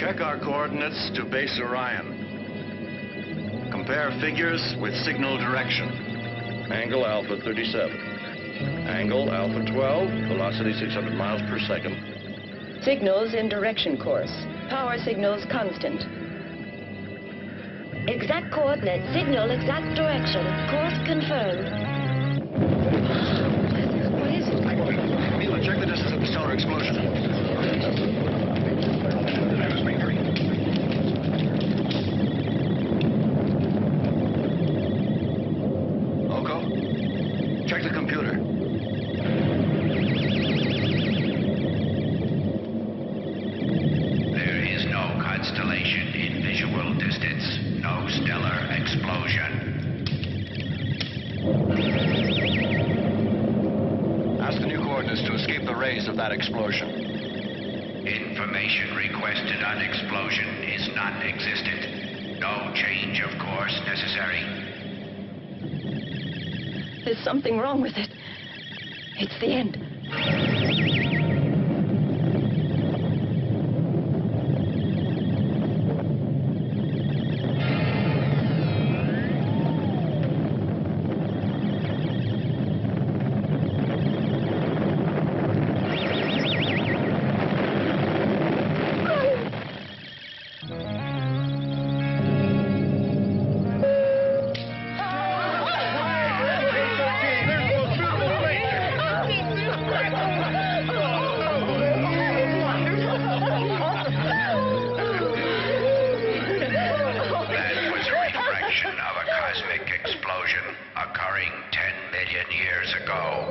Check our coordinates to base Orion. Compare figures with signal direction. Angle Alpha 37. Angle Alpha 12, velocity 600 miles per second. Signals in direction course. Power signals constant. Exact coordinates, signal exact direction. Course confirmed. What is it? Mila, check the distance of the stellar explosion. Oko, check the computer. There is no constellation in visual distance. No stellar explosion. Ask the new coordinates to escape the rays of that explosion. Information requested on explosion is non-existent. No change of course necessary. There's something wrong with it. It's the end. Occurring 10 million years ago.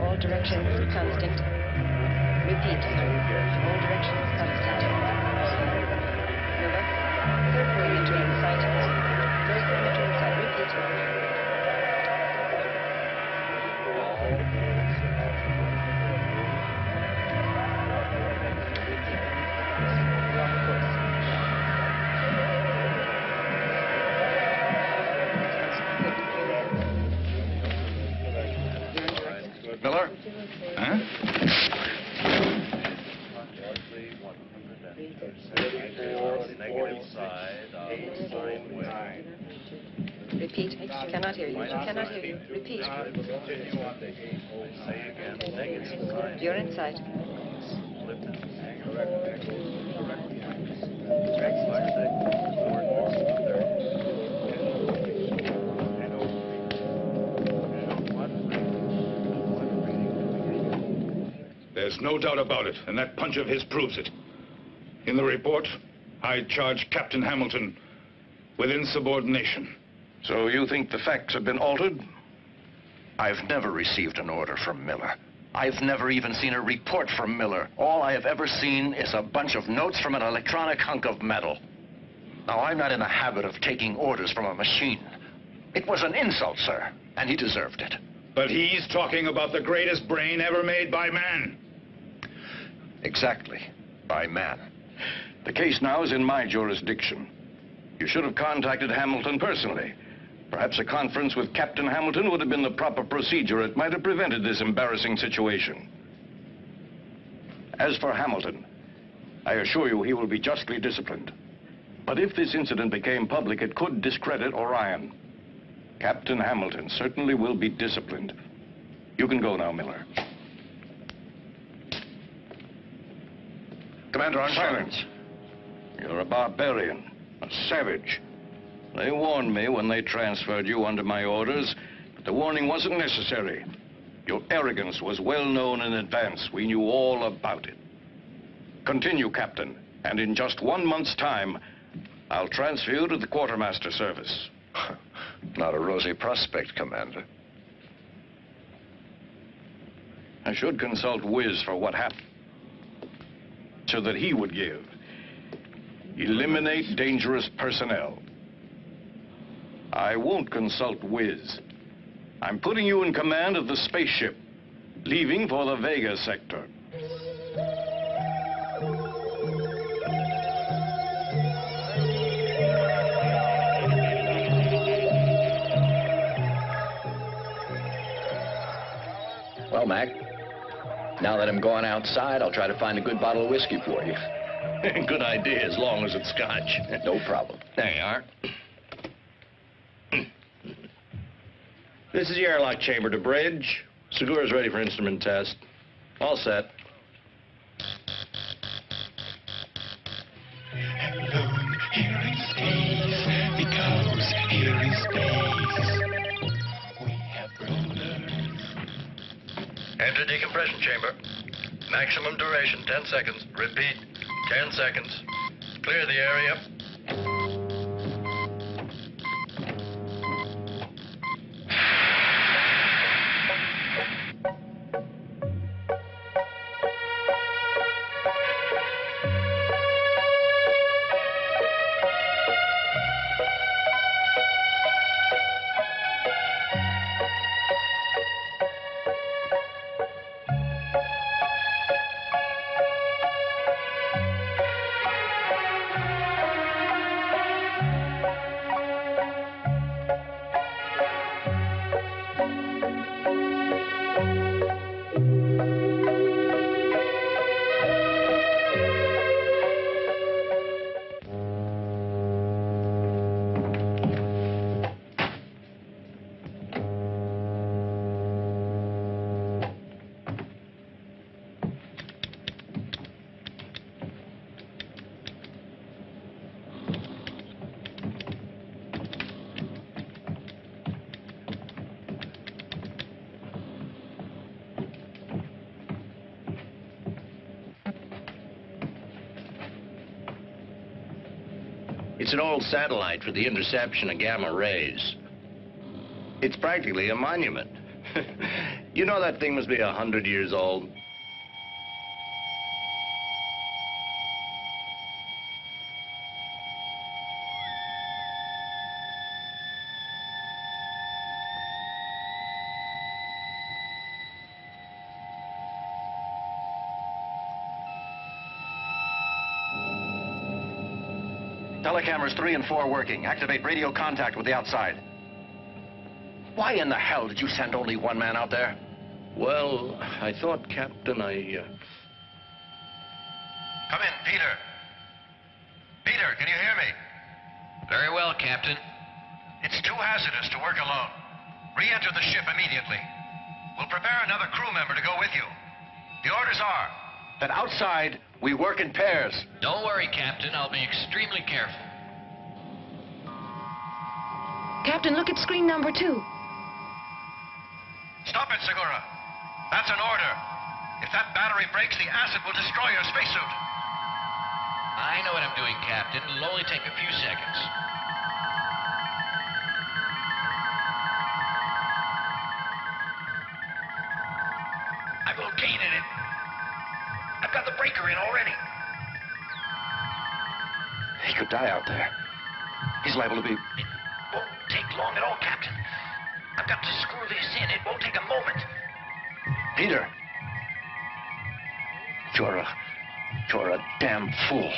All directions constant. Repeat. All directions constant. Nova. Third perimeter in sight. First perimeter in sight. Repeat. Miller? Huh? Repeat. Cannot hear you. Cannot hear you. Repeat. You're inside. There's no doubt about it, and that punch of his proves it. In the report, I charge Captain Hamilton with insubordination. So you think the facts have been altered? I've never received an order from Miller. I've never even seen a report from Miller. All I have ever seen is a bunch of notes from an electronic hunk of metal. Now, I'm not in the habit of taking orders from a machine. It was an insult, sir, and he deserved it. But he's talking about the greatest brain ever made by man. Exactly. By man. The case now is in my jurisdiction. You should have contacted Hamilton personally. Perhaps a conference with Captain Hamilton would have been the proper procedure. It might have prevented this embarrassing situation. As for Hamilton, I assure you he will be justly disciplined. But if this incident became public, it could discredit Orion. Captain Hamilton certainly will be disciplined. You can go now, Miller. Commander Armstrong. Silence. You're a barbarian, a savage. They warned me when they transferred you under my orders, but the warning wasn't necessary. Your arrogance was well known in advance. We knew all about it. Continue, Captain, and in just 1 month's time, I'll transfer you to the quartermaster service. Not a rosy prospect, Commander. I should consult Wiz for what happened. So that he would give. Eliminate dangerous personnel. I won't consult Wiz. I'm putting you in command of the spaceship, leaving for the Vega sector. Well, Mac, now that I'm going outside, I'll try to find a good bottle of whiskey for you. Good idea, as long as it's Scotch. No problem. There you are. This is the airlock chamber to bridge. Segura's ready for instrument test. All set. Alone here in space, because here in space, we have rulers. Enter decompression chamber. Maximum duration, 10 seconds. Repeat, 10 seconds. Clear the area. It's an old satellite for the interception of gamma rays. It's practically a monument. You know that thing must be 100 years old. Telecameras 3 and 4 working. Activate radio contact with the outside. Why in the hell did you send only one man out there? Well, I thought, Captain, Come in, Peter. Peter, can you hear me? Very well, Captain. It's too hazardous to work alone. Re-enter the ship immediately. We'll prepare another crew member to go with you. The orders are that outside, we work in pairs. Don't worry, Captain. I'll be extremely careful. Captain, look at screen number 2. Stop it, Segura. That's an order. If that battery breaks, the acid will destroy your spacesuit. I know what I'm doing, Captain. It'll only take a few seconds. I've located it. I've got the breaker in already. He could die out there. He's liable to be... It won't take long at all, Captain. I've got to screw this in. It won't take a moment. Peter. You're a damn fool.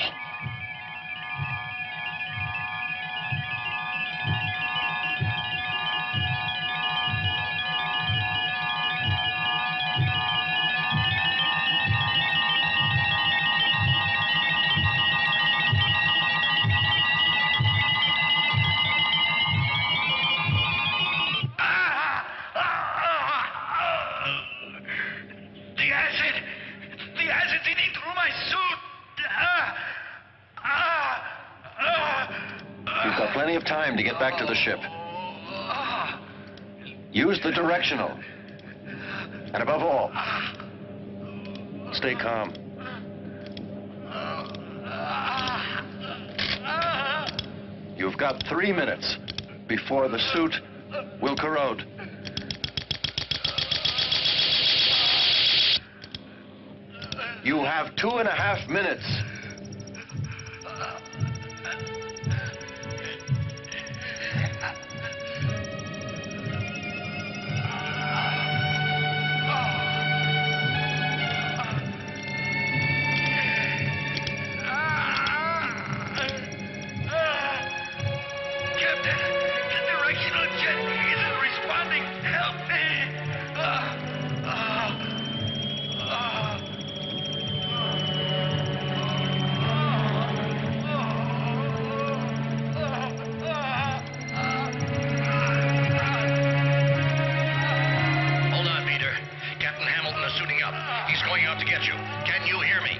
The acid's eating through my suit. You've got plenty of time to get back to the ship. Use the directional. And above all, stay calm. You've got 3 minutes before the suit will corrode. You have 2.5 minutes. Captain, the directional jet isn't responding. Help me! Hold on, Peter. Captain Hamilton is suiting up. He's going out to get you. Can you hear me?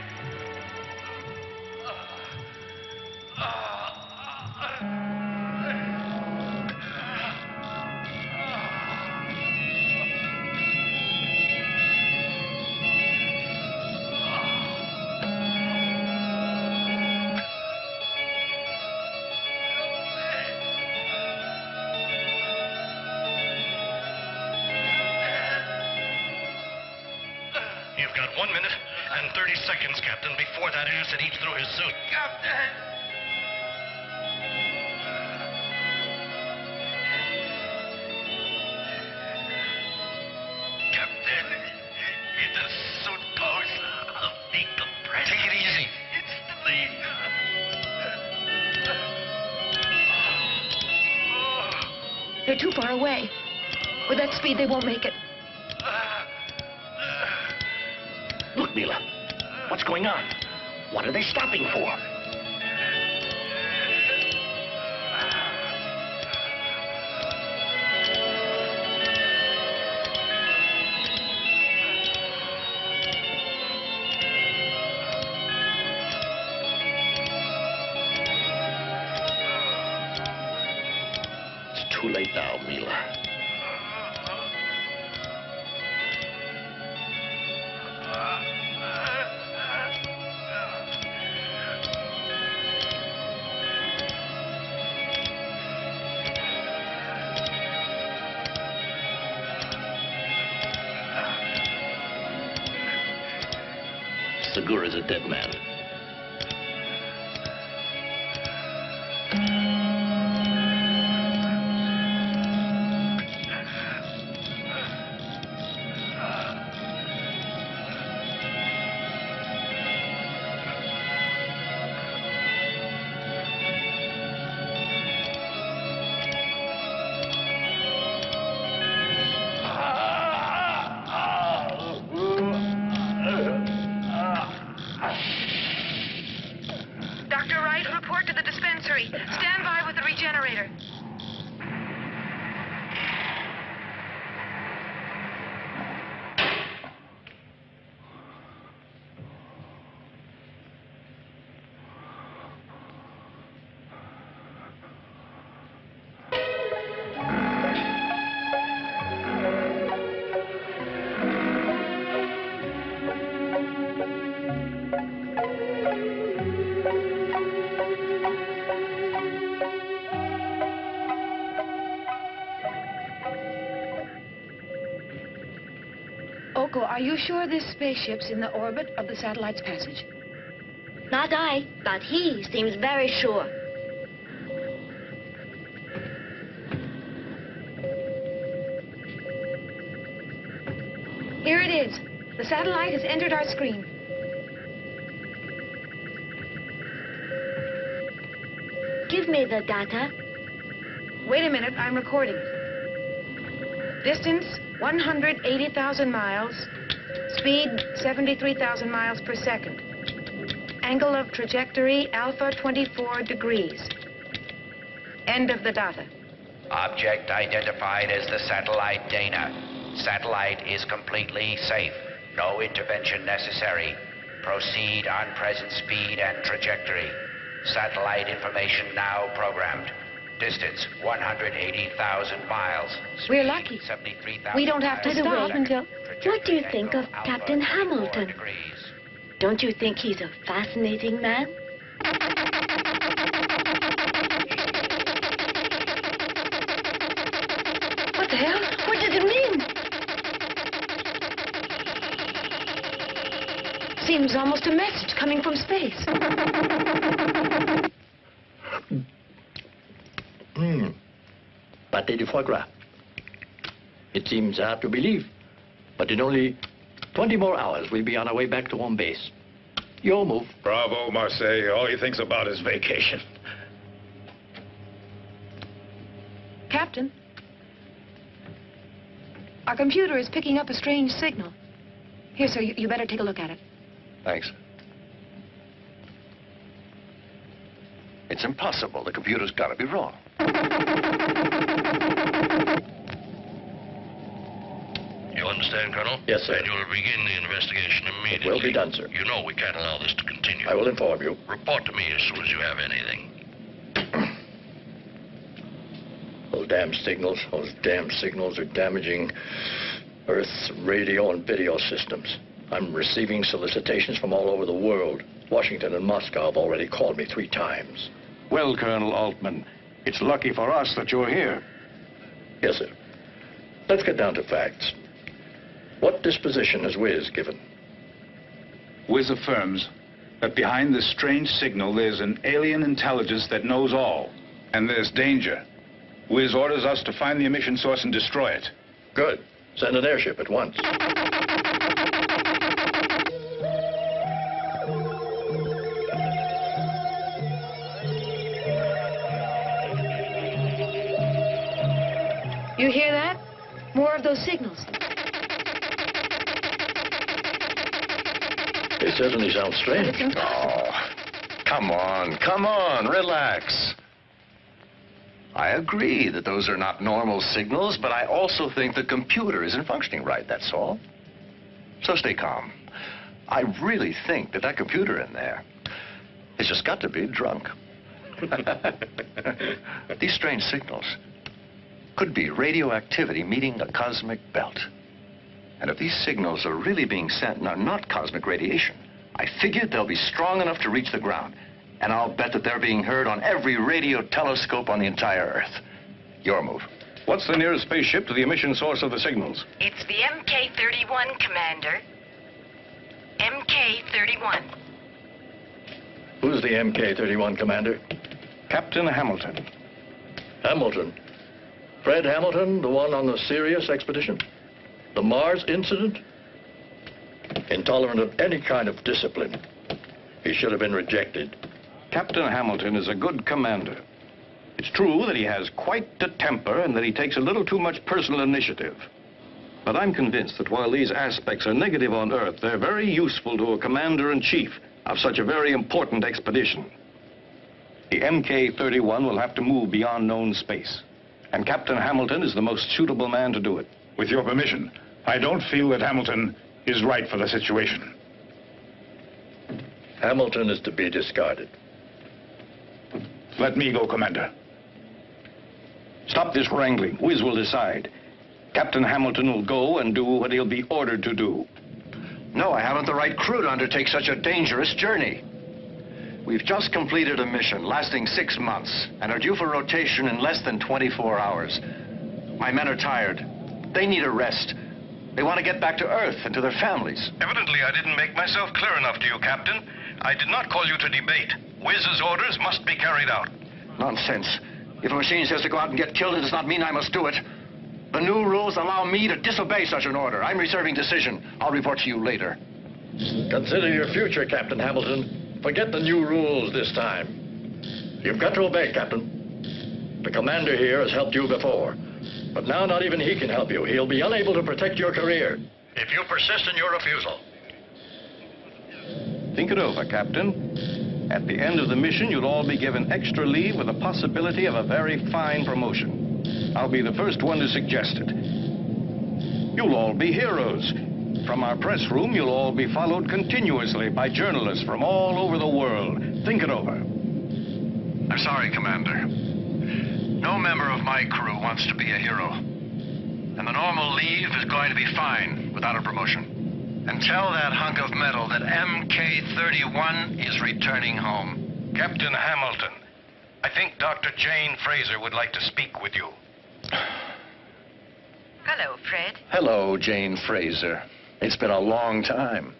You've got 1 minute and 30 seconds, Captain, before that acid eats through his suit. Captain! Captain, if the suit goes, I'll decompress. Take it easy. Instantly. They're too far away. With that speed, they won't make it. Look, Mila. What's going on? What are they stopping for? It's too late now, Mila. Segura's a dead man. you sure this spaceship's in the orbit of the satellite's passage? Not I, but he seems very sure. Here it is. The satellite has entered our screen. Give me the data. Wait a minute, I'm recording. Distance, 180,000 miles. Speed, 73,000 miles per second. Angle of trajectory, alpha 24 degrees. End of the data. Object identified as the satellite Dana. Satellite is completely safe. No intervention necessary. Proceed on present speed and trajectory. Satellite information now programmed. Distance 180,000 miles. We're lucky. 73,000 We don't have to miles per stop second. until... What do you think of Alpha Captain 24 Hamilton? degrees. Don't you think he's a fascinating man? What the hell? What does it mean? Seems almost a message coming from space. Pâté de foie gras. It seems hard to believe, but in only 20 more hours, we'll be on our way back to home base. Your move. Bravo, Marseille. All he thinks about is vacation. Captain, our computer is picking up a strange signal. Here, sir, you better take a look at it. Thanks. It's impossible. The computer's got to be wrong. You understand, Colonel? Yes, sir. And you'll begin the investigation immediately. It will be done, sir. You know we can't allow this to continue. I will inform you. Report to me as soon as you have anything. Those damn signals are damaging Earth's radio and video systems. I'm receiving solicitations from all over the world. Washington and Moscow have already called me 3 times. Well, Colonel Altman, it's lucky for us that you're here. Yes, sir. Let's get down to facts. What disposition has Wiz given? Wiz affirms that behind this strange signal there's an alien intelligence that knows all. And there's danger. Wiz orders us to find the emission source and destroy it. Good. Send an airship at once. You hear that? More of those signals. They certainly sound But strange. it's impossible. Oh, come on, relax. I agree that those are not normal signals, but I also think the computer isn't functioning right, that's all. So stay calm. I really think that computer in there has just got to be drunk. These strange signals could be radioactivity meeting a cosmic belt. And if these signals are really being sent and are not cosmic radiation, I figured they'll be strong enough to reach the ground. And I'll bet that they're being heard on every radio telescope on the entire Earth. Your move. What's the nearest spaceship to the emission source of the signals? It's the MK-31, Commander. MK-31. Who's the MK-31 commander? Captain Hamilton. Hamilton. Fred Hamilton, the one on the Sirius expedition? The Mars incident? Intolerant of any kind of discipline. He should have been rejected. Captain Hamilton is a good commander. It's true that he has quite the temper and that he takes a little too much personal initiative. But I'm convinced that while these aspects are negative on Earth, they're very useful to a commander-in-chief of such a very important expedition. The MK-31 will have to move beyond known space, and Captain Hamilton is the most suitable man to do it. With your permission, I don't feel that Hamilton is right for the situation. Hamilton is to be discarded. Let me go, Commander. Stop this wrangling. Wiz will decide. Captain Hamilton will go and do what he'll be ordered to do. No, I haven't the right crew to undertake such a dangerous journey. We've just completed a mission lasting 6 months and are due for rotation in less than 24 hours. My men are tired. They need a rest. They want to get back to Earth and to their families. Evidently, I didn't make myself clear enough to you, Captain. I did not call you to debate. Wiz's orders must be carried out. Nonsense. If a machine says to go out and get killed, it does not mean I must do it. The new rules allow me to disobey such an order. I'm reserving decision. I'll report to you later. Consider your future, Captain Hamilton. Forget the new rules this time. You've got to obey, Captain. The commander here has helped you before. But now not even he can help you. He'll be unable to protect your career if you persist in your refusal. Think it over, Captain. At the end of the mission, you'll all be given extra leave with the possibility of a very fine promotion. I'll be the first one to suggest it. You'll all be heroes. From our press room, you'll all be followed continuously by journalists from all over the world. Think it over. I'm sorry, Commander. No member of my crew wants to be a hero. And the normal leave is going to be fine without a promotion. And tell that hunk of metal that MK-31 is returning home. Captain Hamilton, I think Dr. Jane Fraser would like to speak with you. Hello, Fred. Hello, Jane Fraser. It's been a long time.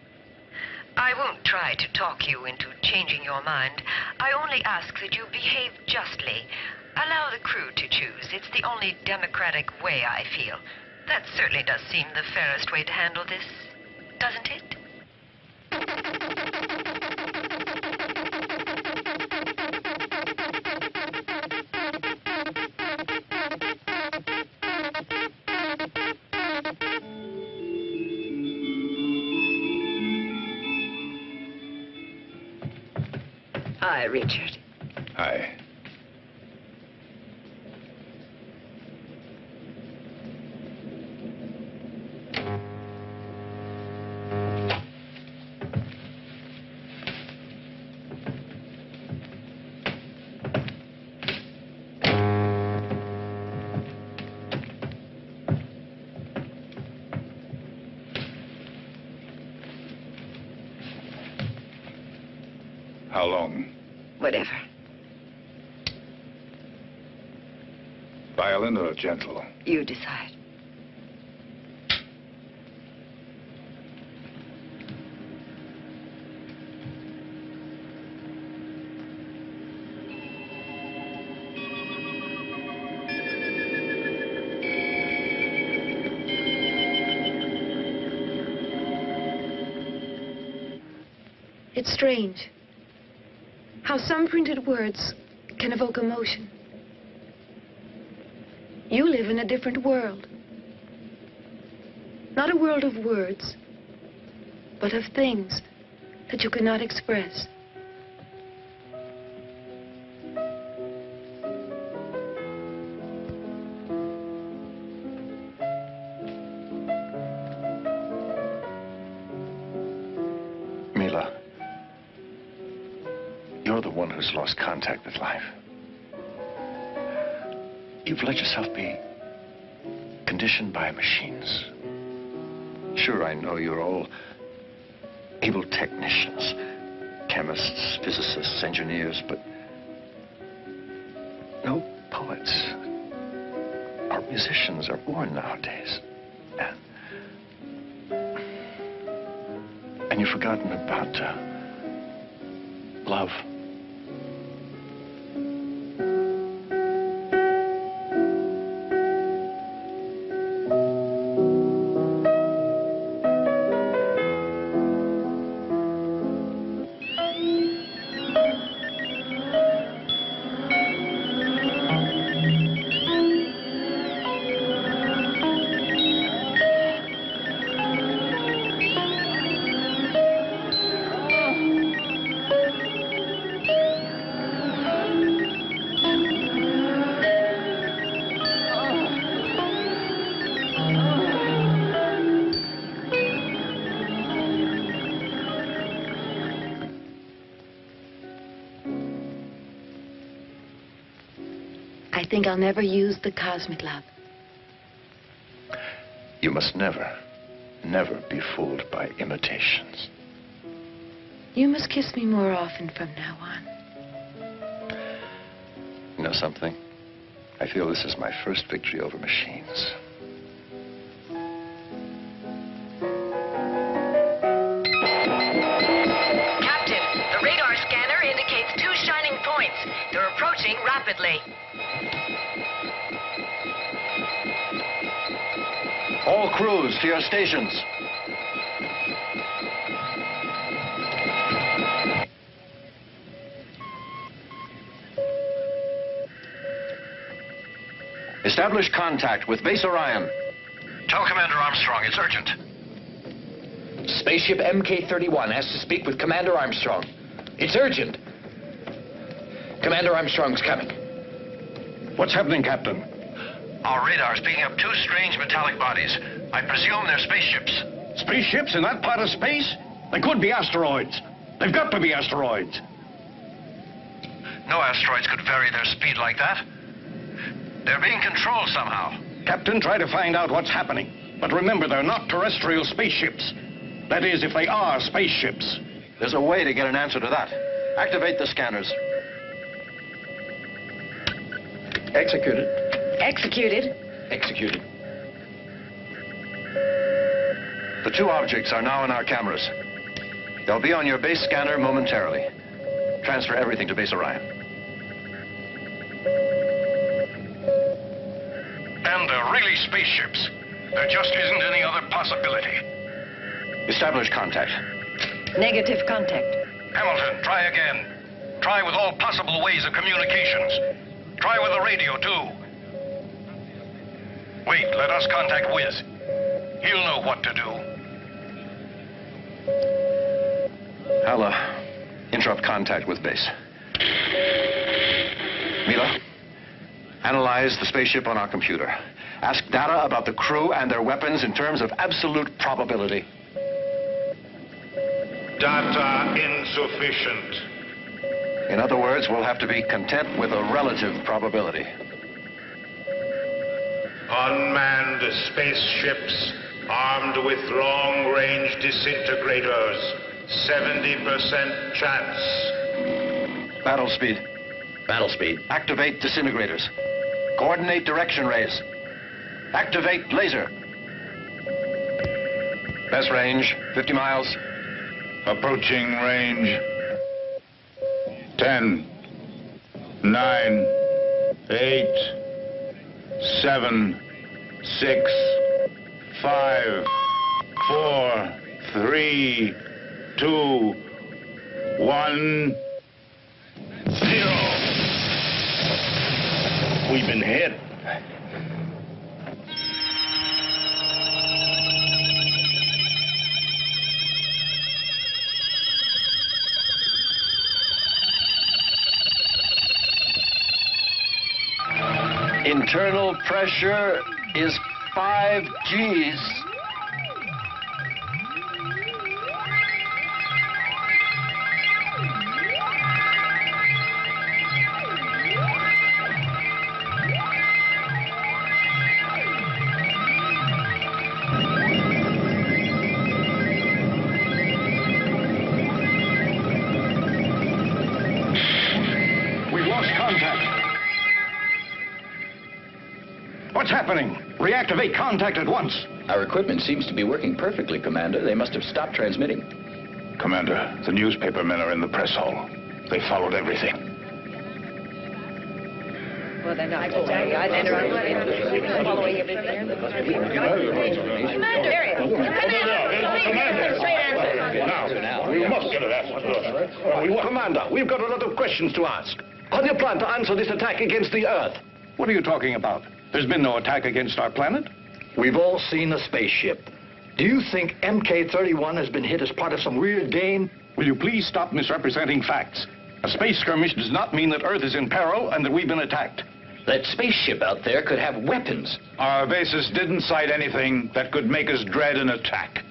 I won't try to talk you into changing your mind. I only ask that you behave justly. Allow the crew to choose. It's the only democratic way, I feel. That certainly does seem the fairest way to handle this, doesn't it? Hi, Richard. Hi. How long? Whatever. Violent or gentle? You decide. It's strange how some printed words can evoke emotion. You live in a different world. Not a world of words, but of things that you cannot express. Mila, you're the one who's lost contact with life. You've let yourself be conditioned by machines. Sure, I know you're all able technicians, chemists, physicists, engineers, but no poets or musicians are born nowadays. And you've forgotten about love. I think I'll never use the cosmic love. You must never, never be fooled by imitations. You must kiss me more often from now on. You know something? I feel this is my first victory over machines. rapidly. All crews to your stations. Establish contact with Base Orion. Tell Commander Armstrong it's urgent. Spaceship MK-31 has to speak with Commander Armstrong. It's urgent. Commander Armstrong's coming. What's happening, Captain? Our radar's picking up two strange metallic bodies. I presume they're spaceships. Spaceships in that part of space? They could be asteroids. They've got to be asteroids. No asteroids could vary their speed like that. They're being controlled somehow. Captain, try to find out what's happening. But remember, they're not terrestrial spaceships. That is, if they are spaceships. There's a way to get an answer to that. Activate the scanners. Executed. Executed. Executed. The two objects are now in our cameras. They'll be on your base scanner momentarily. Transfer everything to Base Orion. And they're really spaceships. There just isn't any other possibility. Establish contact. Negative contact. Hamilton, try again. Try with all possible ways of communications. Try with the radio, too. Wait, let us contact Wiz. He'll know what to do. I'll, interrupt contact with base. Mila, analyze the spaceship on our computer. Ask data about the crew and their weapons in terms of absolute probability. Data insufficient. In other words, we'll have to be content with a relative probability. Unmanned spaceships armed with long-range disintegrators. 70% chance. Battle speed. Battle speed. Activate disintegrators. Coordinate direction rays. Activate laser. Best range, 50 miles. Approaching range. 10, 9, 8, 7, 6, 5, 4, 3, 2, 1, 0. We've been hit. Internal pressure is 5 Gs. We've lost contact. What's happening? Reactivate contact at once. Our equipment seems to be working perfectly, Commander. They must have stopped transmitting. Commander, the newspaper men are in the press hall. They followed everything. Well, they're not exactly. Following everything. Now, we must get an answer. Commander, we've got a lot of questions to ask. How do you plan to answer this attack against the Earth? What are you talking about? There's been no attack against our planet. We've all seen a spaceship. Do you think MK-31 has been hit as part of some weird game? Will you please stop misrepresenting facts? A space skirmish does not mean that Earth is in peril and that we've been attacked. That spaceship out there could have weapons. Our bases didn't cite anything that could make us dread an attack.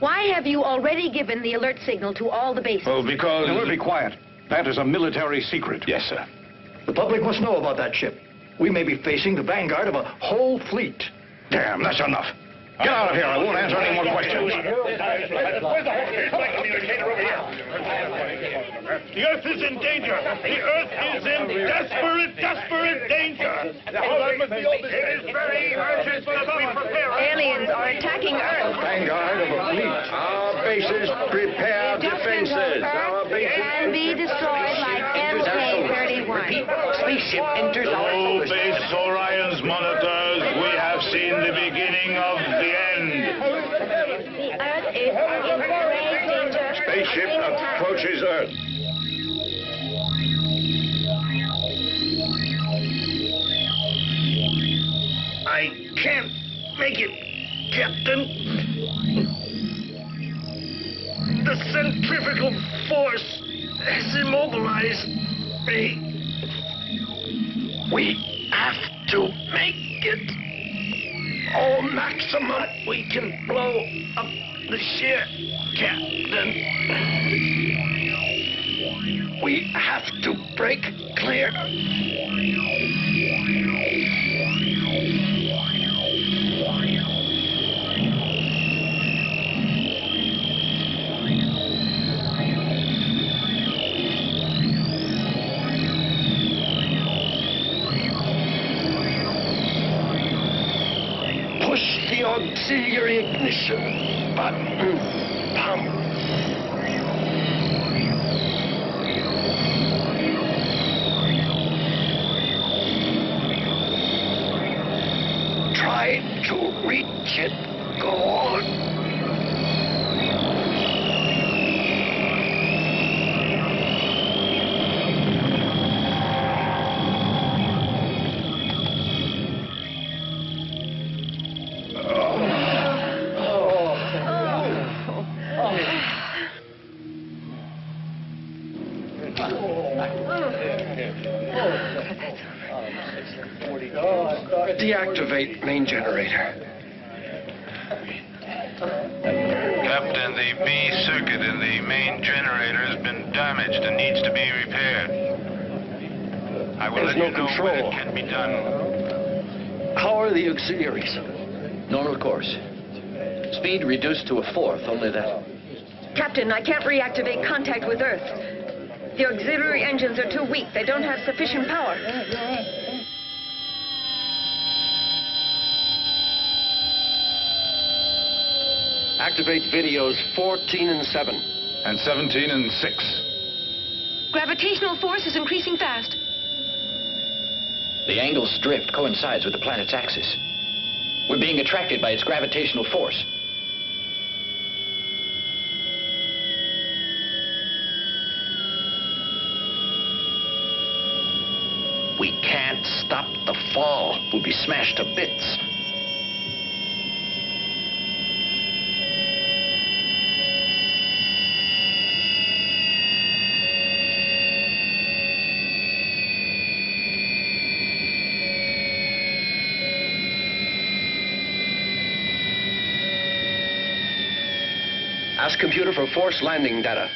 Why have you already given the alert signal to all the bases? Well, because... Now, be quiet. That is a military secret. Yes, sir. The public must know about that ship. We may be facing the vanguard of a whole fleet. Damn, that's enough. Get out of here. I won't answer any more questions. The Earth is in danger. The Earth is in desperate danger. It is very urgent that we prepare. Aliens are attacking Earth. Vanguard of a fleet. Our bases prepare defenses. Our Can be destroyed like MK-31. Spaceship enters our solar system. Base Orion's monitors, we have seen the beginning of the end. The Earth is in grave danger. Spaceship approaches Earth. I can't make it, Captain. The centrifugal force has immobilized me. We have to make it. All maximum we can blow up the ship, Captain. We have to break clear. Push the auxiliary ignition button. Pump. Try to reach it. Go on. Deactivate main generator. Captain, the B circuit in the main generator has been damaged and needs to be repaired. I will let you know when it can be done. How are the auxiliaries? Normal course. Speed reduced to 1/4, only that. Captain, I can't reactivate contact with Earth. The auxiliary engines are too weak. They don't have sufficient power. Activate videos 14 and 7. And 17 and 6. Gravitational force is increasing fast. The angle's drift coincides with the planet's axis. We're being attracted by its gravitational force. We can't stop the fall. We'll be smashed to bits. Ask computer for force landing data.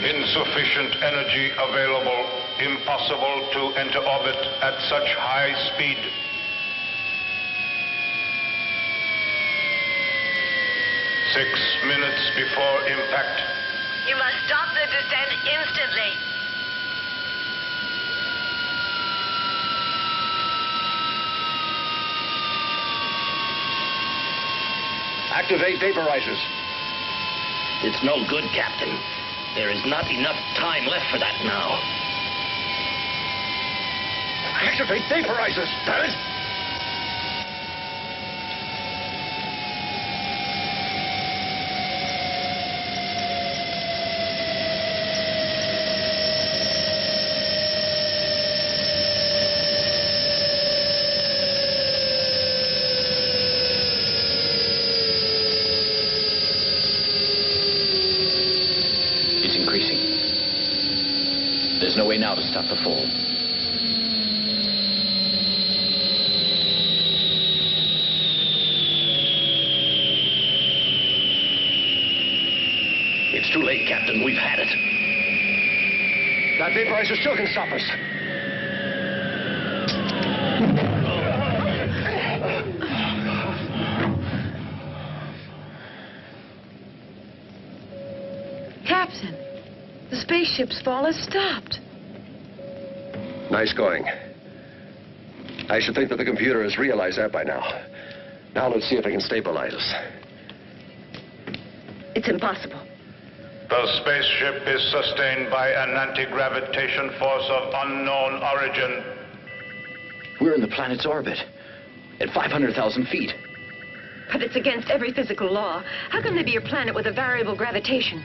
Insufficient energy available. Impossible to enter orbit at such high speed. Six minutes before impact. You must stop the descent instantly. Activate vaporizers. It's no good, Captain. There is not enough time left for that now. Activate vaporizers. Damn it! It's increasing. There's no way now to stop the fall. It's too late, Captain. We've had it. That vaporizer still can stop us. Captain, the spaceship's fall has stopped. Nice going. I should think that the computer has realized that by now. Now let's see if I can stabilize us. It's impossible. The spaceship is sustained by an anti-gravitation force of unknown origin. We're in the planet's orbit, at 500,000 feet. But it's against every physical law. How can there be a planet with a variable gravitation?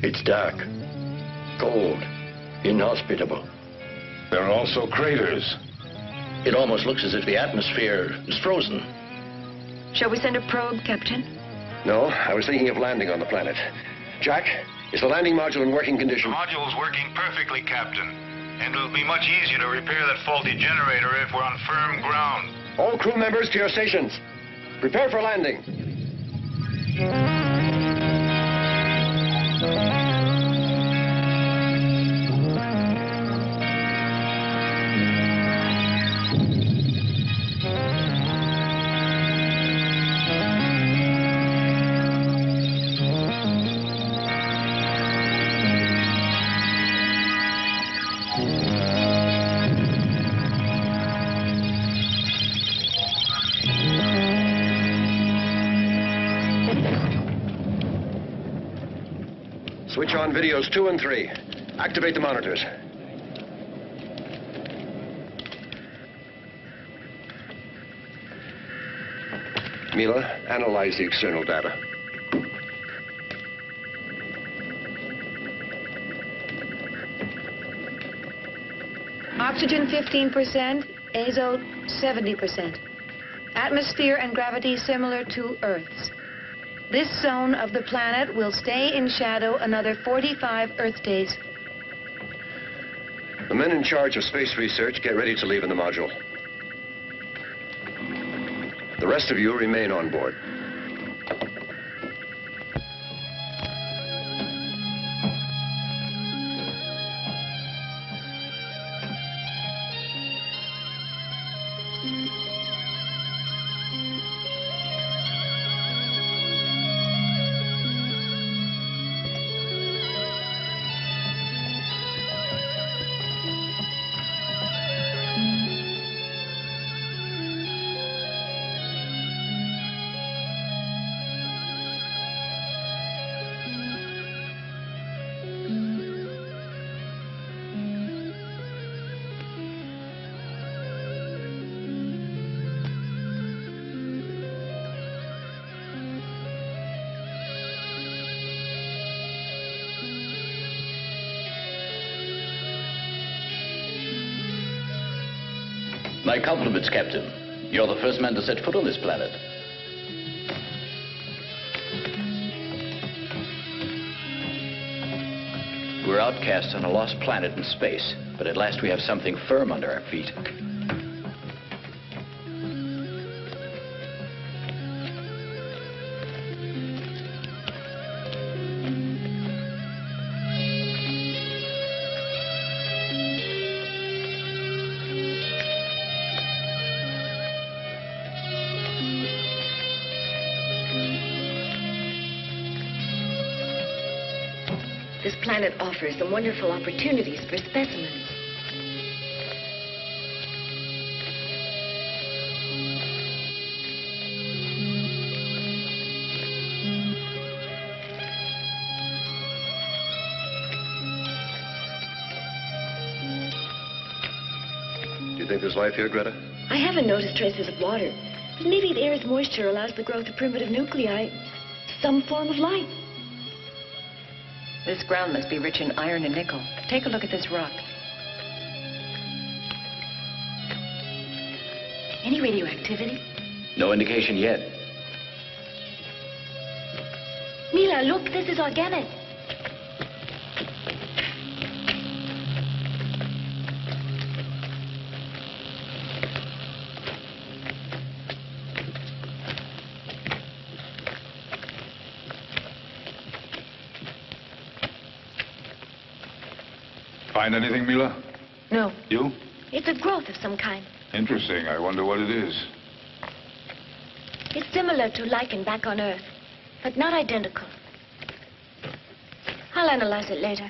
It's dark, cold, inhospitable. There are also craters. It almost looks as if the atmosphere is frozen. Shall we send a probe, Captain? No, I was thinking of landing on the planet. Jack, is the landing module in working The condition? module's working perfectly, Captain. And it'll be much easier to repair that faulty generator if we're on firm ground. All crew members to your stations. Prepare for landing. Switch on videos 2 and 3. Activate the monitors. Mila, analyze the external data. Oxygen 15%, azote 70%. Atmosphere and gravity similar to Earth's. This zone of the planet will stay in shadow another 45 Earth days. The men in charge of space research get ready to leave in the module. The rest of you remain on board. My compliments, Captain. You're the first man to set foot on this planet. We're outcasts on a lost planet in space, but at last we have something firm under our feet. This planet offers some wonderful opportunities for specimens. Do you think there's life here, Greta? I haven't noticed traces of water, but maybe the air's moisture allows the growth of primitive nuclei, some form of life. This ground must be rich in iron and nickel. Take a look at this rock. Any radioactivity? No indication yet. Mila, look, this is organic. Find anything, Mila? No. You? It's a growth of some kind. Interesting. I wonder what it is. It's similar to lichen back on Earth, but not identical. I'll analyze it later.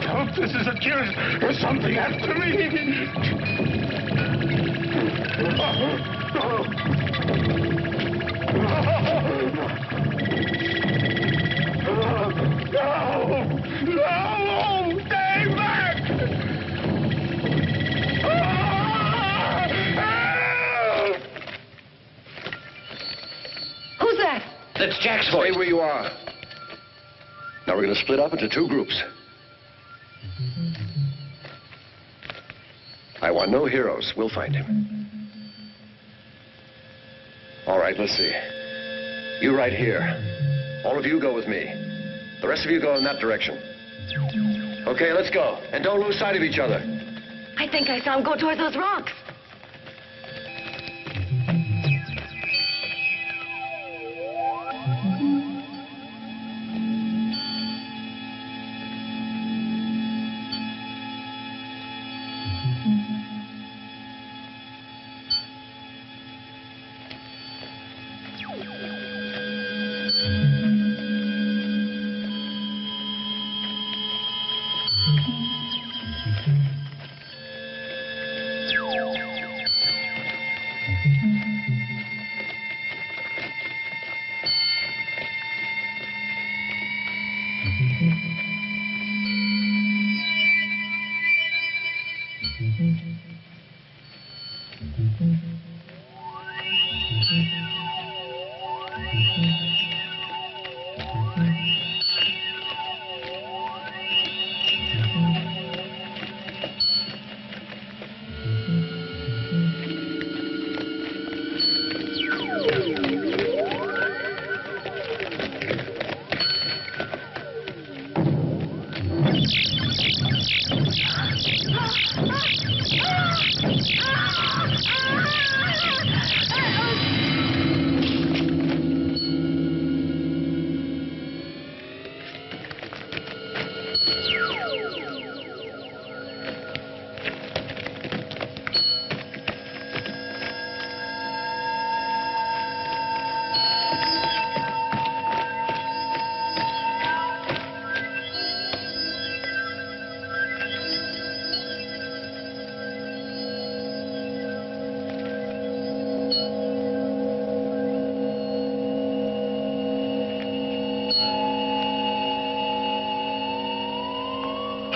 No, this is a curious. There's something after me. No! Stay back! Who's that? That's Jack's voice. Stay where you are. Now we're going to split up into two groups. I want no heroes. We'll find him. All right, let's see. You right here. All of you go with me. The rest of you go in that direction. Okay, let's go. And don't lose sight of each other. I think I saw him go towards those rocks.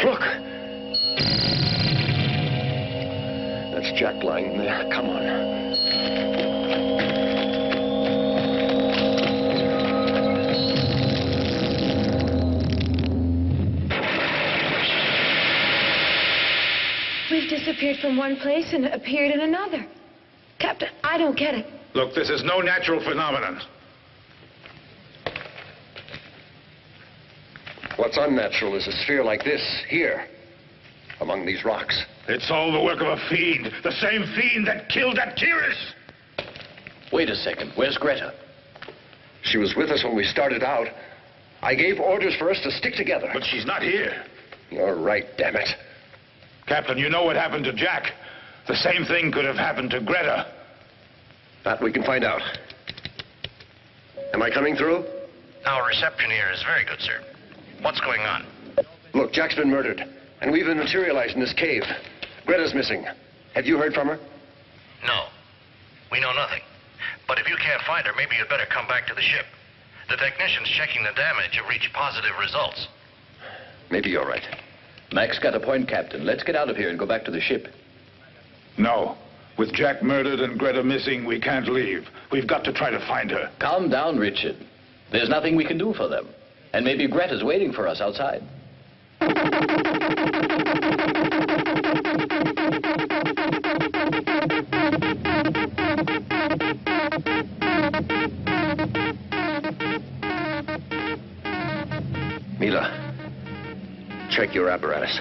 Look! That's Jack lying there. Come on. We've disappeared from one place and appeared in another. Captain, I don't get it. Look, this is no natural phenomenon. What's unnatural is a sphere like this, here, among these rocks. It's all the work of a fiend. The same fiend that killed Akiris. Wait a second. Where's Greta? She was with us when we started out. I gave orders for us to stick together. But she's not here. You're right, damn it. Captain, you know what happened to Jack. The same thing could have happened to Greta. That we can find out. Am I coming through? Our reception here is very good, sir. What's going on? Look, Jack's been murdered, and we've been materialized in this cave. Greta's missing. Have you heard from her? No. We know nothing. But if you can't find her, maybe you'd better come back to the ship. The technicians checking the damage have reached positive results. Maybe you're right. Mac's got a point, Captain. Let's get out of here and go back to the ship. No. With Jack murdered and Greta missing, we can't leave. We've got to try to find her. Calm down, Richard. There's nothing we can do for them. And maybe Greta's waiting for us outside. Mila, check your apparatus.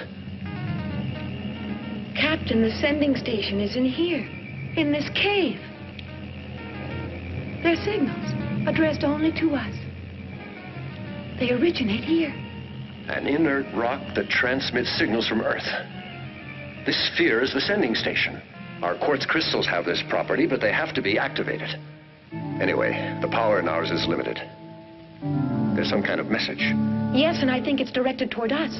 Captain, the sending station is in here, in this cave. They're signals, addressed only to us. They originate here. An inert rock that transmits signals from Earth. This sphere is the sending station. Our quartz crystals have this property, but they have to be activated. Anyway, the power in ours is limited. There's some kind of message. Yes, and I think it's directed toward us.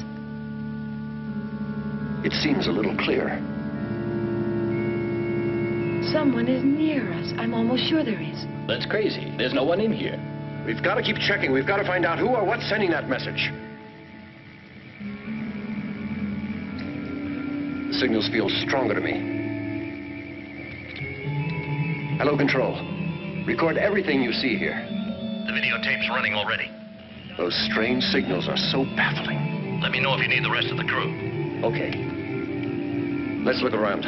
It seems a little clear. Someone is near us. I'm almost sure there is. That's crazy. There's no one in here. We've got to keep checking. We've got to find out who or what's sending that message. The signals feel stronger to me. Hello, Control. Record everything you see here. The videotape's running already. Those strange signals are so baffling. Let me know if you need the rest of the crew. Okay. Let's look around.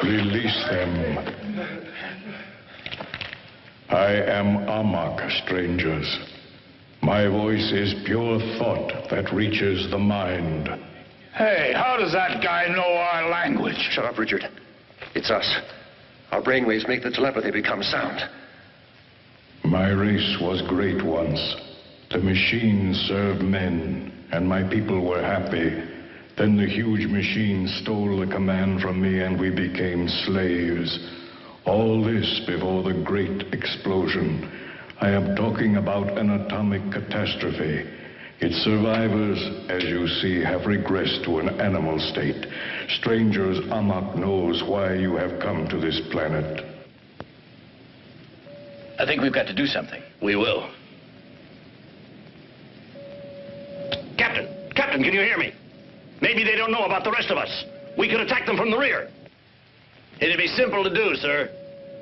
Release them. I am Amok, strangers. My voice is pure thought that reaches the mind. Hey, how does that guy know our language? Shut up, Richard. It's us. Our brainwaves make the telepathy become sound. My race was great once. The machines served men, and my people were happy. Then the huge machine stole the command from me, and we became slaves. All this before the great explosion. I am talking about an atomic catastrophe. Its survivors, as you see, have regressed to an animal state. Strangers, Amok knows why you have come to this planet. I think we've got to do something. We will. Captain, can you hear me? Maybe they don't know about the rest of us. We could attack them from the rear. It'd be simple to do, sir.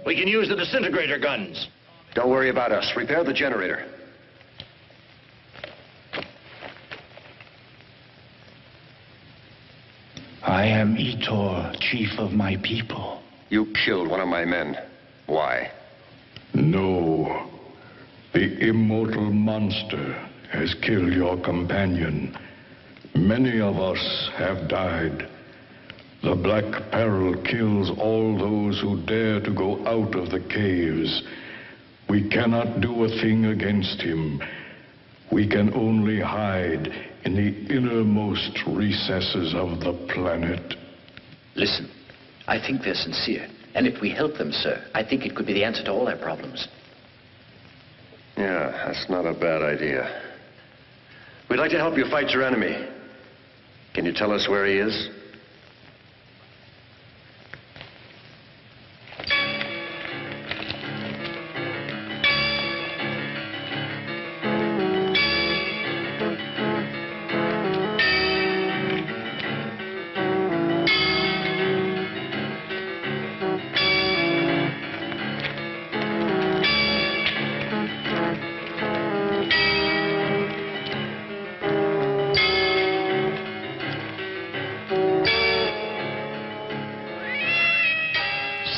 We can use the disintegrator guns. Don't worry about us. Repair the generator. I am Etor, chief of my people. You killed one of my men. Why? No. The immortal monster has killed your companion. Many of us have died. The Black Peril kills all those who dare to go out of the caves. We cannot do a thing against him. We can only hide in the innermost recesses of the planet. Listen, I think they're sincere. And if we help them, sir, I think it could be the answer to all our problems. Yeah, that's not a bad idea. We'd like to help you fight your enemy. Can you tell us where he is?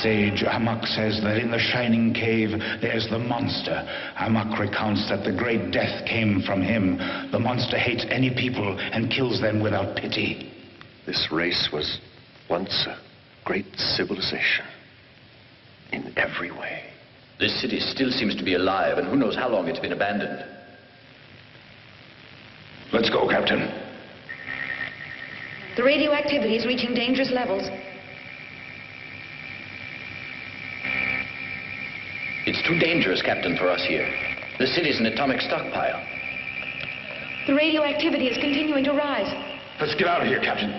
Sage Amok says that in the Shining Cave there's the monster. Amok recounts that the great death came from him. The monster hates any people and kills them without pity. This race was once a great civilization. In every way. This city still seems to be alive, and who knows how long it's been abandoned. Let's go, Captain. The radioactivity is reaching dangerous levels. It's too dangerous, Captain, for us here. The city's an atomic stockpile. The radioactivity is continuing to rise. Let's get out of here, Captain.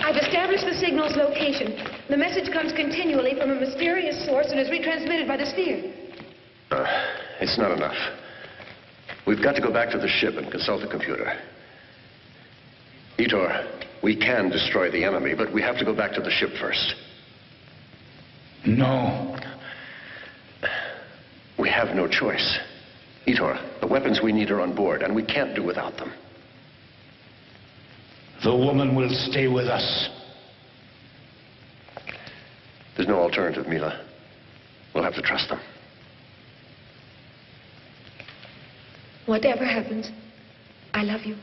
I've established the signal's location. The message comes continually from a mysterious source and is retransmitted by the sphere. It's not enough. We've got to go back to the ship and consult the computer. Etor, we can destroy the enemy, but we have to go back to the ship first. No. We have no choice. Etor, the weapons we need are on board, and we can't do without them. The woman will stay with us. There's no alternative, Mila. We'll have to trust them. Whatever happens, I love you.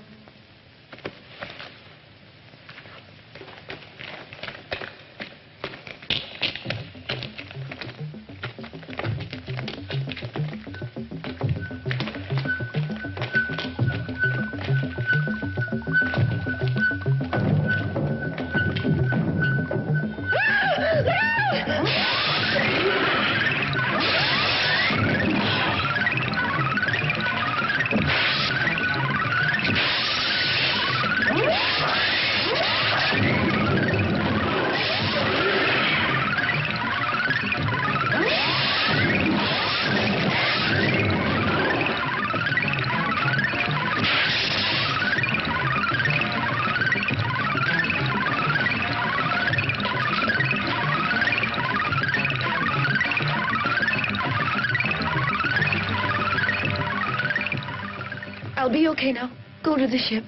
I'll be okay now. Go to the ship.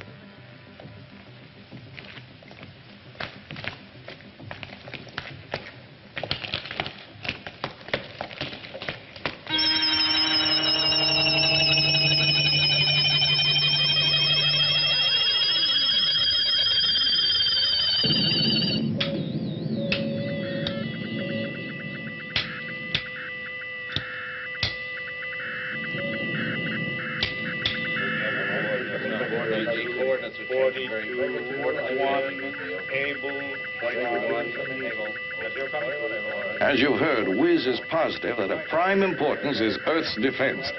As you've heard, Wiz is positive that of prime importance is Earth's defense.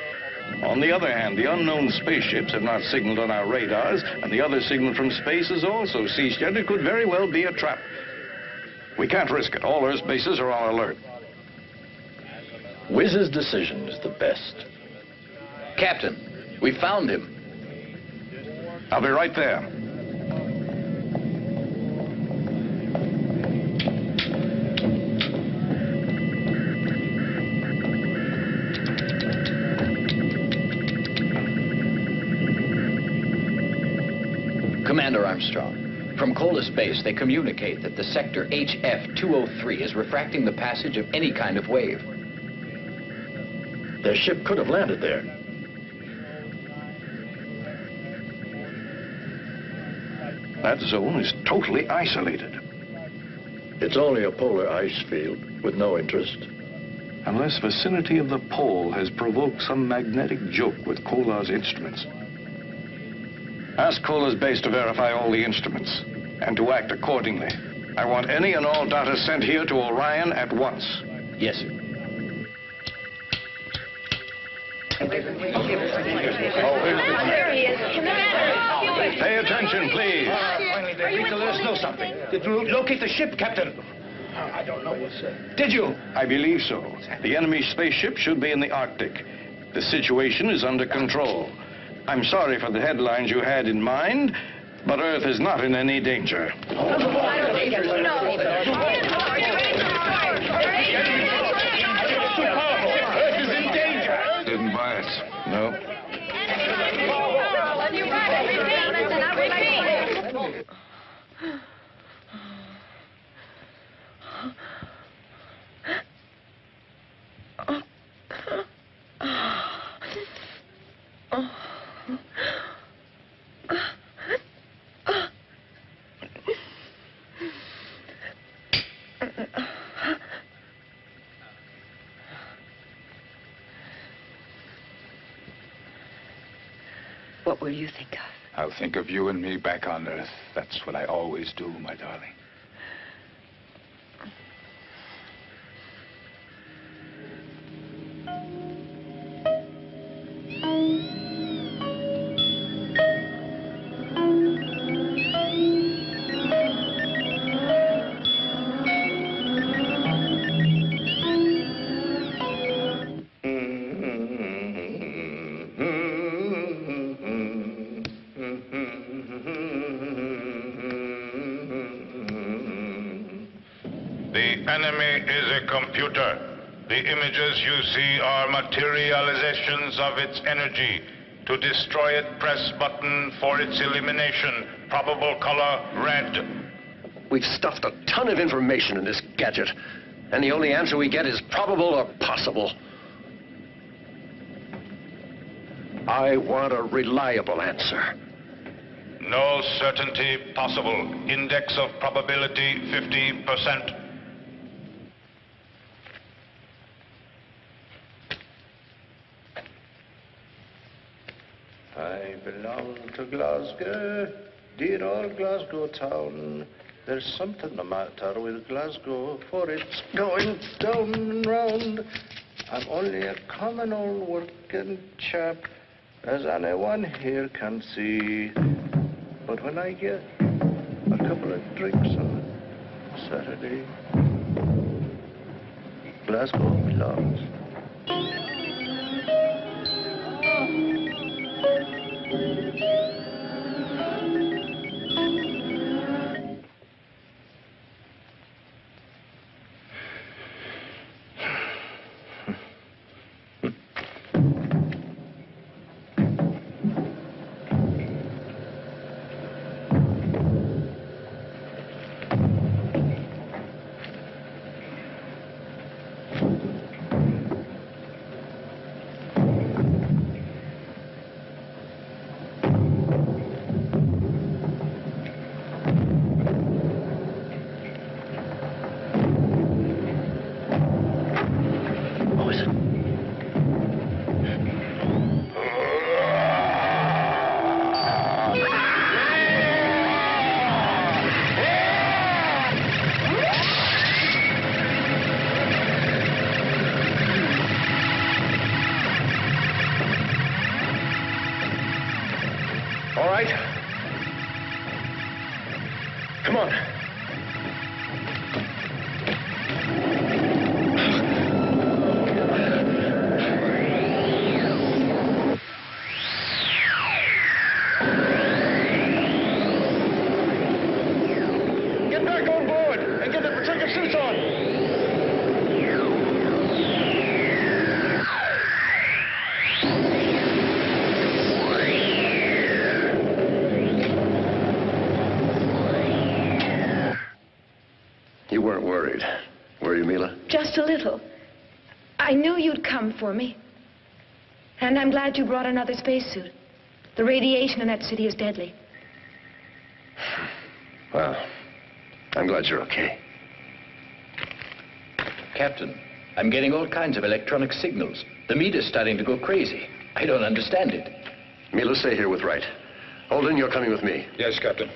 On the other hand, the unknown spaceships have not signaled on our radars, and the other signal from space has also ceased, yet it could very well be a trap. We can't risk it. All Earth bases are on alert. Wiz's decision is the best. Captain, we found him. I'll be right there. Commander Armstrong, from Cola Space, they communicate that the sector HF-203 is refracting the passage of any kind of wave. Their ship could have landed there. That zone is totally isolated. It's only a polar ice field with no interest. Unless vicinity of the pole has provoked some magnetic joke with Kola's instruments. Ask Kola's base to verify all the instruments and to act accordingly. I want any and all data sent here to Orion at once. Yes, sir. There he is. Commander! Pay attention, please. Finally, they need to let us know something. Did you locate the ship, Captain? I don't know, sir. Did you? I believe so. The enemy spaceship should be in the Arctic. The situation is under control. I'm sorry for the headlines you had in mind, but Earth is not in any danger. Earth is in danger. Didn't buy it. No. What will you think of? I'll think of you and me back on Earth. That's what I always do, my darling. The images you see are materializations of its energy. To destroy it, press button for its elimination. Probable color, red. We've stuffed a ton of information in this gadget, and the only answer we get is probable or possible. I want a reliable answer. No certainty possible. Index of probability 50%. I belong to Glasgow, dear old Glasgow town. There's something the matter with Glasgow, for it's going down and round. I'm only a common old working chap, as anyone here can see. But when I get a couple of drinks on Saturday, Glasgow belongs. Come on. Get back on board and get the protective suits on. You weren't worried, were you, Mila? Just a little. I knew you'd come for me. And I'm glad you brought another spacesuit. The radiation in that city is deadly. Well, I'm glad you're okay. Captain, I'm getting all kinds of electronic signals. The meter's starting to go crazy. I don't understand it. Mila, stay here with Wright. Holden, you're coming with me. Yes, Captain.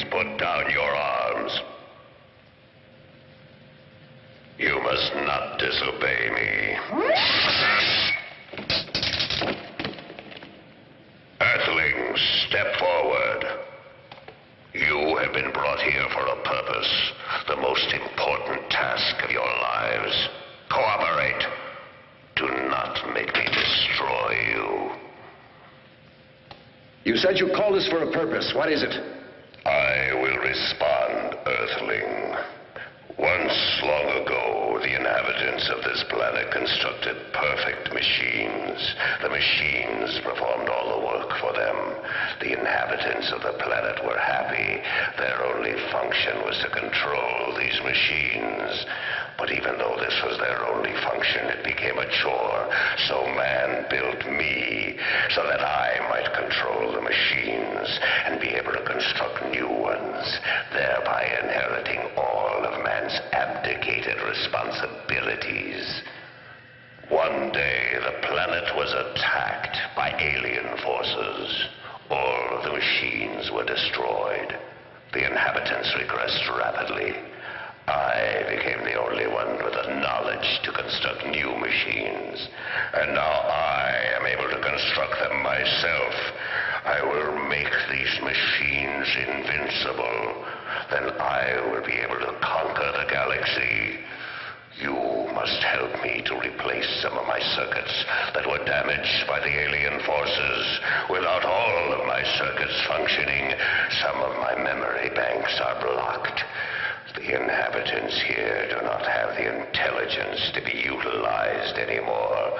Put down your arms. You must not disobey me. Earthlings, step forward. You have been brought here for a purpose, the most important task of your lives. Cooperate. Do not make me destroy you. You said you called us for a purpose. What is it? I will respond, Earthling. Once long ago, the inhabitants of this planet constructed perfect machines. The machines performed all the work for them. The inhabitants of the planet were happy. Their only function was to control these machines. But even though this was their only function, it became a chore. So man built me so that I might control the machines and be able to construct new ones, thereby inheriting all of man's abdicated responsibilities. One day, the planet was attacked by alien forces. All of the machines were destroyed. The inhabitants regressed rapidly. I became the only one with the knowledge to construct new machines. And now I am able to construct them myself. I will make these machines invincible. Then I will be able to conquer the galaxy. You must help me to replace some of my circuits that were damaged by the alien forces. Without all of my circuits functioning, some of my memory banks are blocked. The inhabitants here do not have the intelligence to be utilized anymore.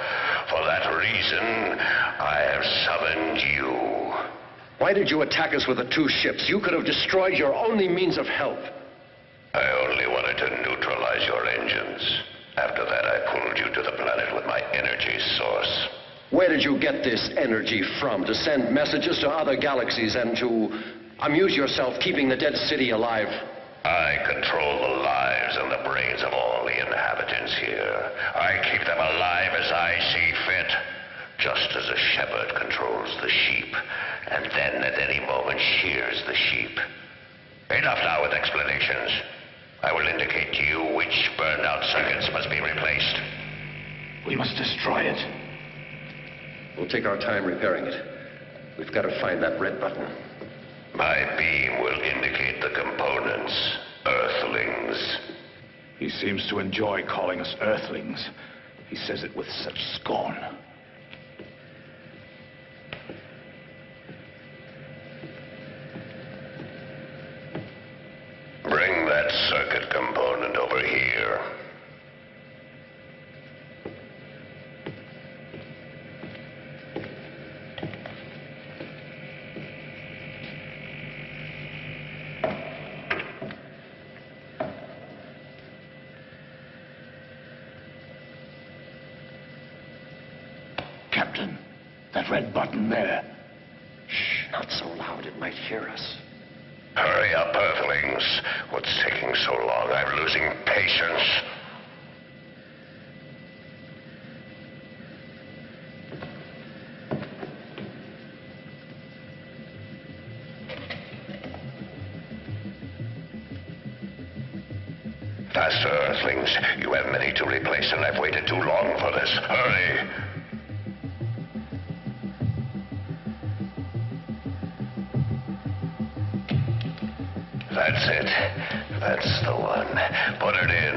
For that reason, I have summoned you. Why did you attack us with the two ships? You could have destroyed your only means of help. I only wanted to neutralize your engines. After that, I pulled you to the planet with my energy source. Where did you get this energy from? To send messages to other galaxies and to amuse yourself keeping the dead city alive? I control the lives and the brains of all the inhabitants here. I keep them alive as I see fit, just as a shepherd controls the sheep, and then at any moment shears the sheep. Enough now with explanations. I will indicate to you which burned-out circuits must be replaced. We must destroy it. We'll take our time repairing it. We've got to find that red button. My beam will indicate the components, Earthlings. He seems to enjoy calling us Earthlings. He says it with such scorn. Bring that circuit component over here. Captain. That red button there. Shh, not so loud, it might hear us. Hurry up, Earthlings. What's taking so long? I'm losing patience. Faster, Earthlings. You have many to replace, and I've waited too long for this. Hurry! That's it. That's the one. Put it in.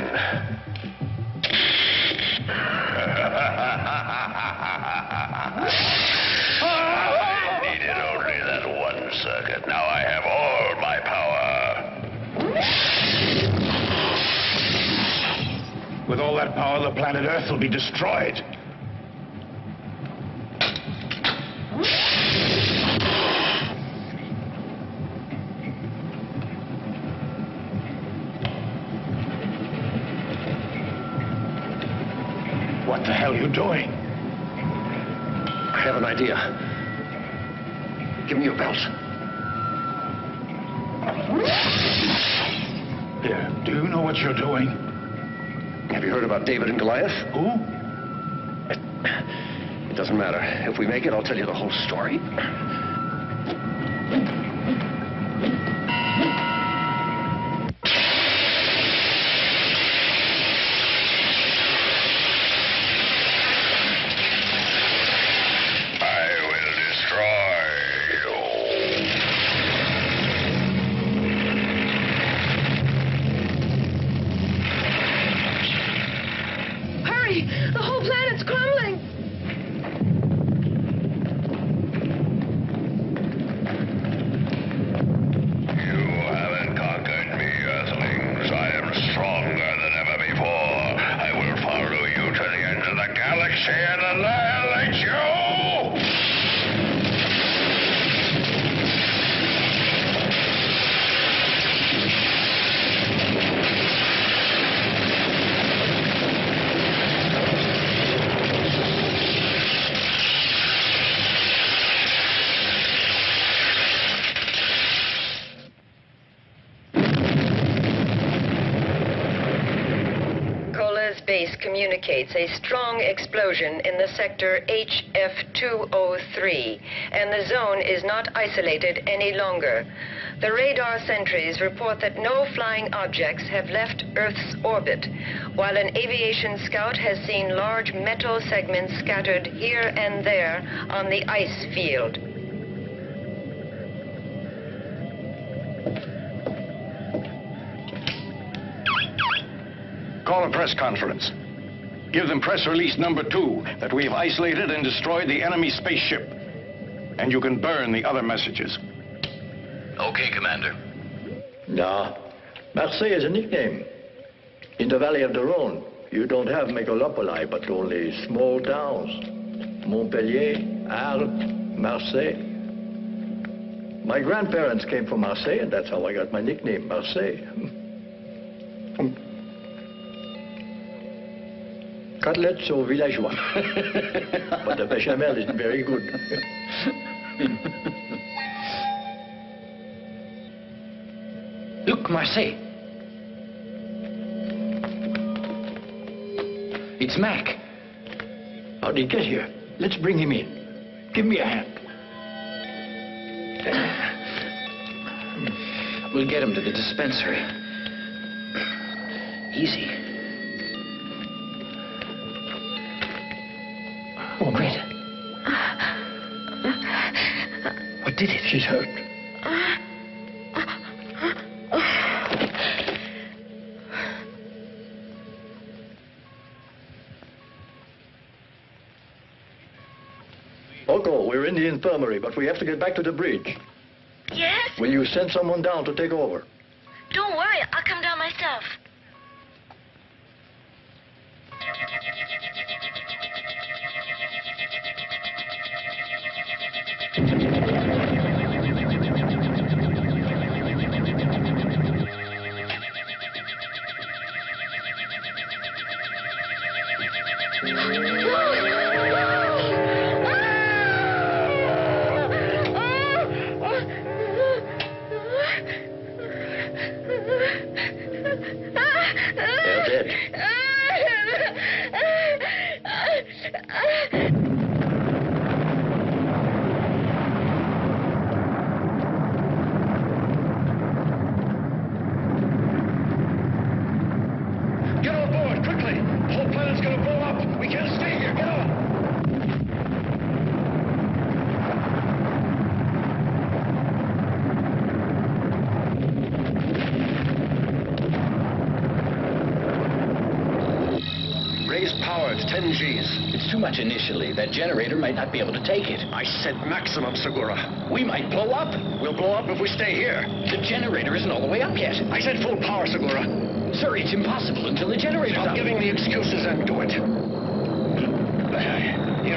I needed only that one circuit. Now I have all my power. With all that power, the planet Earth will be destroyed. What the hell are you doing? I have an idea. Give me your belt. Here, do you know what you're doing? Have you heard about David and Goliath? Who? It doesn't matter. If we make it, I'll tell you the whole story. The whole planet's crumbling. You haven't conquered me, Earthlings. I am stronger than ever before. I will follow you to the end of the galaxy and annihilate you! Base communicates a strong explosion in the sector HF203, and the zone is not isolated any longer. The radar sentries report that no flying objects have left Earth's orbit, while an aviation scout has seen large metal segments scattered here and there on the ice field. Call a press conference. Give them press release number 2 that we have isolated and destroyed the enemy spaceship. And you can burn the other messages. Okay, Commander. Nah, Marseille is a nickname. In the Valley of the Rhone, you don't have megalopoli, but only small towns. Montpellier, Arles, Marseille. My grandparents came from Marseille, and that's how I got my nickname, Marseille. Cutlets au villageois. But the bechamel is very good. Look, Marseille. It's Mac. How'd he get here? Let's bring him in. Give me a hand. We'll get him to the dispensary. Easy. Oh, great. What did it? She's hurt. Oko, we're in the infirmary, but we have to get back to the bridge. Yes? Will you send someone down to take over? Don't worry, I'll come down myself. please. It's too much initially. That generator might not be able to take it. I said maximum, Segura. We might blow up. We'll blow up if we stay here. The generator isn't all the way up yet. I said full power, Segura. Sir, it's impossible until the generator's up. Stop giving me excuses and do it. Here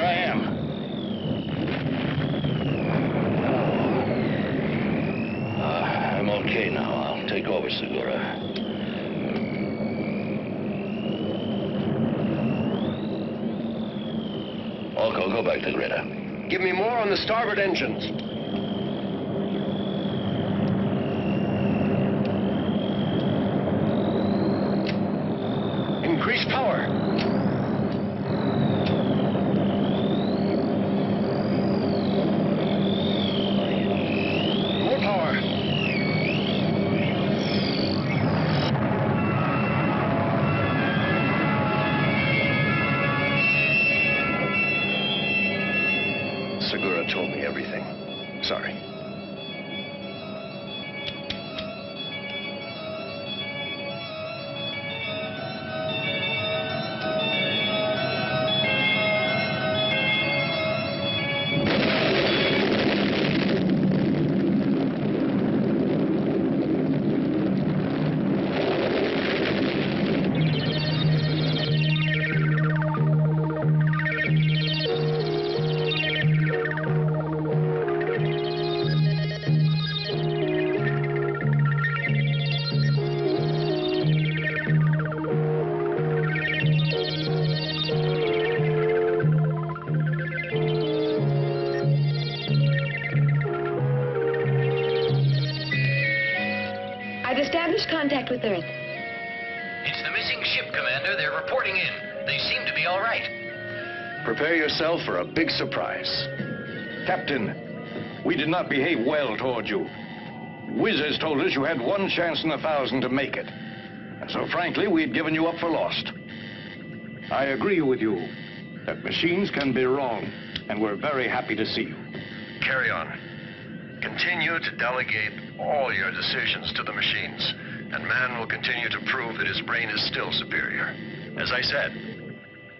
I am. I'm okay now. I'll take over, Segura. Orko, go back to Greta. Give me more on the starboard engines. Increase power. More power. Segura told me everything. Sorry. Contact with Earth. It's the missing ship, Commander. They're reporting in. They seem to be all right. Prepare yourself for a big surprise. Captain, we did not behave well toward you. Wizards told us you had 1 chance in 1,000 to make it. And so frankly, we'd given you up for lost. I agree with you that machines can be wrong, and we're very happy to see you. Carry on. Continue to delegate all your decisions to the machines, and man will continue to prove that his brain is still superior. As I said,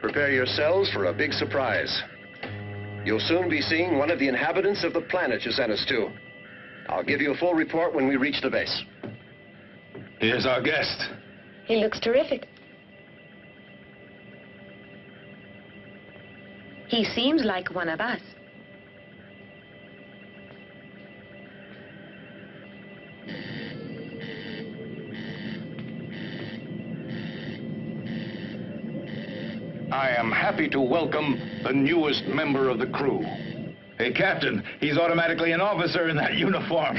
prepare yourselves for a big surprise. You'll soon be seeing one of the inhabitants of the planet you sent us to. I'll give you a full report when we reach the base. Here's our guest. He looks terrific. He seems like one of us. I am happy to welcome the newest member of the crew. Hey, Captain, he's automatically an officer in that uniform.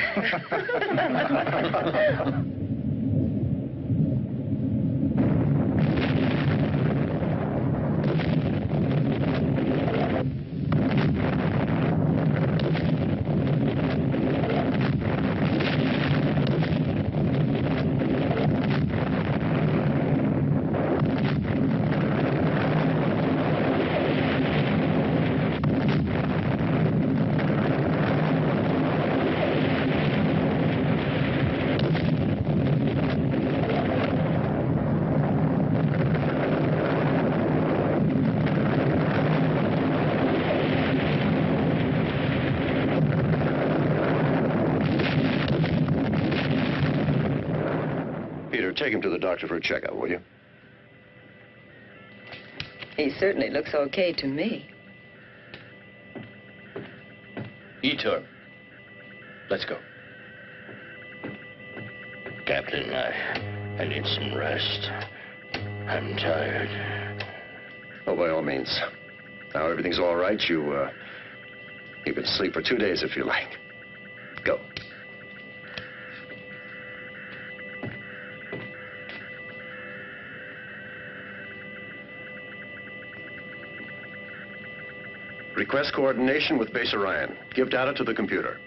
Take him to the doctor for a checkup, will you? He certainly looks okay to me. E-turn. Let's go. Captain, I need some rest. I'm tired. Oh, by all means. Now everything's all right. You can sleep for 2 days if you like. Go. Request coordination with Base Orion. Give data to the computer.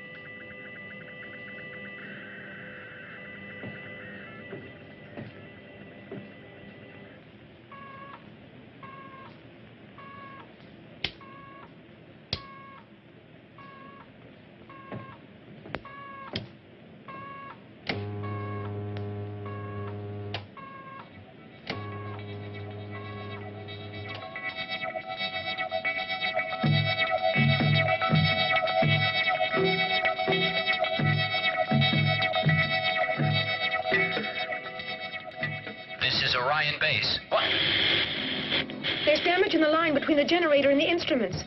the generator and the instruments.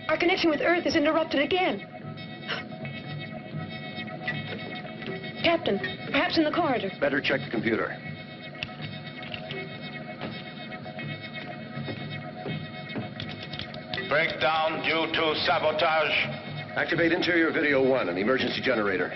Our connection with Earth is interrupted again. Captain, perhaps in the corridor. Better check the computer. Breakdown due to sabotage. Activate interior video 1 and the emergency generator.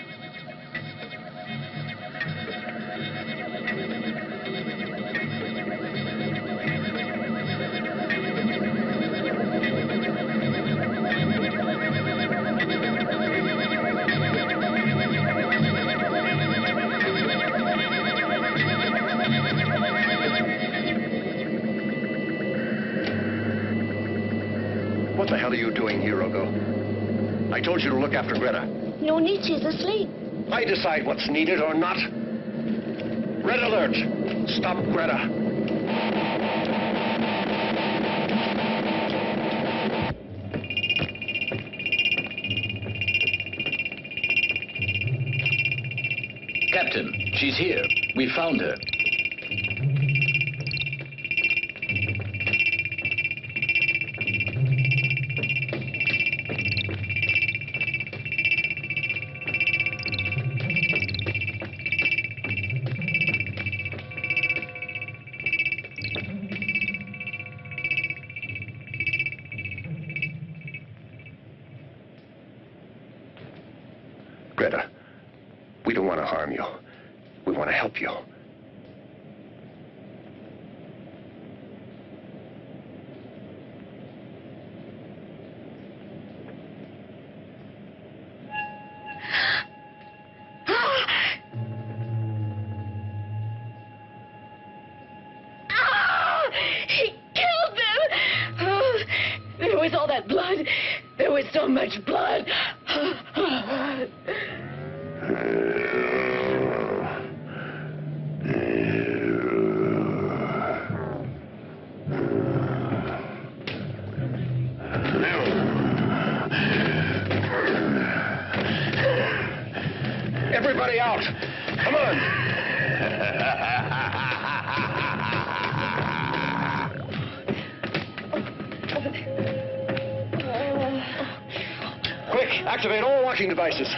What the hell are you doing here, Ogo? I told you to look after Greta. No need, she's asleep. I decide what's needed or not. Red alert! Stop Greta. Captain, she's here. We found her. Greta, we don't want to harm you. We want to help you. He killed them! Oh, there was all that blood. There was so much blood. Everybody out! Come on! Quick, activate all locking devices.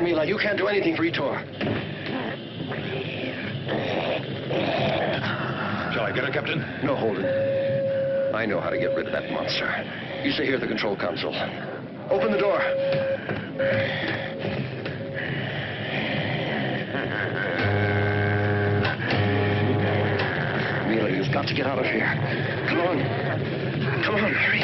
Mila, you can't do anything for Etor. Shall I get her, Captain? No, Holden. I know how to get rid of that monster. You stay here at the control console. Open the door. Mila, you've got to get out of here. Come on. Come on, hurry.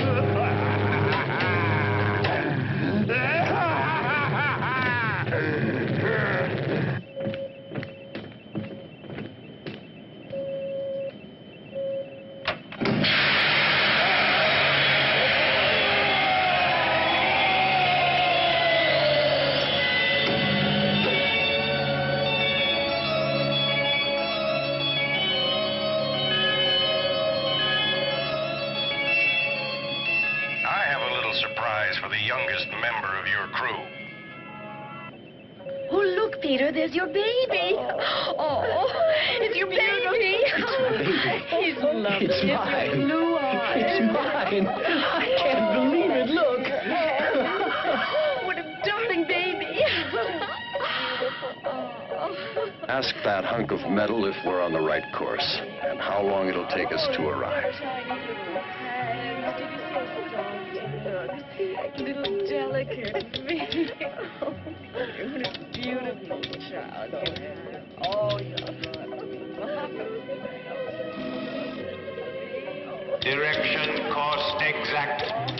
Surprise for the youngest member of your crew. Oh, look, Peter, there's your baby. Oh, it's your baby. It's my baby. He's lovely. It's mine. Your blue eyes. It's mine. I can't believe it. Look. What a darling baby. Ask that hunk of metal if we're on the right course, and how long it'll take us to arrive. Little delicate baby. Oh, what a beautiful child you have. Oh, Direction, course exact.